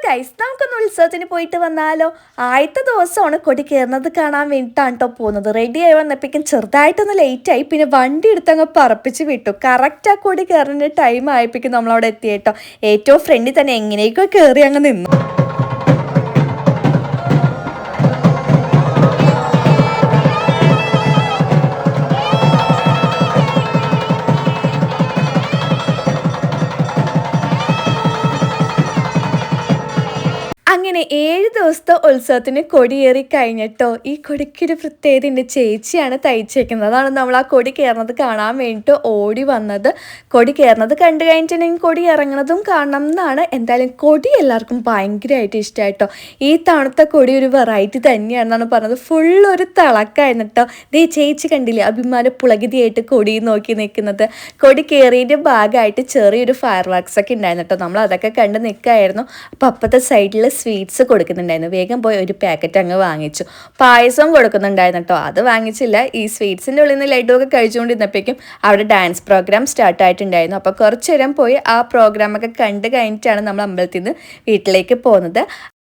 Guys, നമുക്കൊന്ന് ഉത്സവത്തിന് പോയിട്ട് വന്നാലോ? ആദ്യത്തെ ദിവസമാണ് കൊടി കയറുന്നത് കാണാൻ വേണ്ടിയിട്ടാണ് കേട്ടോ പോകുന്നത്. റെഡി ആയി വന്നപ്പോഴേക്കും ചെറുതായിട്ടൊന്ന് ലേറ്റ് ആയി. പിന്നെ വണ്ടി എടുത്തങ്ങ് പറപ്പിച്ച് വിട്ടു. കറക്റ്റ് ആ കൊടി കയറുന്ന ടൈം ആയപ്പോഴേക്കും നമ്മളവിടെ എത്തിയേട്ടോ. ഏറ്റവും ഫ്രണ്ടിൽ തന്നെ എങ്ങനെയൊക്കെ കയറി അങ്ങ് നിന്നു. അങ്ങനെ 7 ദിവസത്തെ ഉത്സവത്തിന് കൊടിയേറി കഴിഞ്ഞിട്ടോ. ഈ കൊടിക്കൊരു പ്രത്യേകത ഉണ്ട്. ചേച്ചിയാണ് തയ്ച്ചേക്കുന്നത്. അതാണ് നമ്മൾ ആ കൊടി കയറുന്നത് കാണാൻ വേണ്ടിയിട്ട് ഓടി വന്നത്. കൊടി കയറുന്നത് കണ്ടു കഴിഞ്ഞിട്ടുണ്ടെങ്കിൽ കൊടി ഇറങ്ങുന്നതും കാണണം എന്നാണ്. എന്തായാലും കൊടി എല്ലാവർക്കും ഭയങ്കരമായിട്ട് ഇഷ്ടമായിട്ടോ. ഈ തണുത്ത കൊടി ഒരു വെറൈറ്റി തന്നെയാണെന്നാണ് പറഞ്ഞത്. ഫുള്ളൊരു തിളക്കായിരുന്നു കേട്ടോ. ദേ ചേച്ചി കണ്ടില്ലേ, അഭിമാന പുളകിതിയായിട്ട് കൊടി നോക്കി നിൽക്കുന്നത്. കൊടി കയറിയതിൻ്റെ ഭാഗമായിട്ട് ചെറിയൊരു ഫയർ വർക്ക്സ് ഒക്കെ ഉണ്ടായിരുന്നു കേട്ടോ. നമ്മൾ അതൊക്കെ കണ്ട് നിൽക്കുകയായിരുന്നു. അപ്പം അപ്പത്തെ സൈഡിൽ സ്വീറ്റ്സ് കൊടുക്കുന്നുണ്ടായിരുന്നു. വേഗം പോയി ഒരു പാക്കറ്റ് അങ്ങ് വാങ്ങിച്ചു. പായസം കൊടുക്കുന്നുണ്ടായിരുന്നു കേട്ടോ. അത് വാങ്ങിച്ചില്ല. ഈ സ്വീറ്റ്സിൻ്റെ ഉള്ളിൽ നിന്ന് ലഡു ഒക്കെ കഴിച്ചുകൊണ്ടിരുന്നപ്പോഴേക്കും അവിടെ ഡാൻസ് പ്രോഗ്രാം സ്റ്റാർട്ട് ആയിട്ടുണ്ടായിരുന്നു. അപ്പോൾ കുറച്ച് നേരം പോയി ആ പ്രോഗ്രാമൊക്കെ കണ്ട് കഴിഞ്ഞിട്ടാണ് നമ്മൾ അമ്പലത്തിൽ നിന്ന് വീട്ടിലേക്ക് പോകുന്നത്.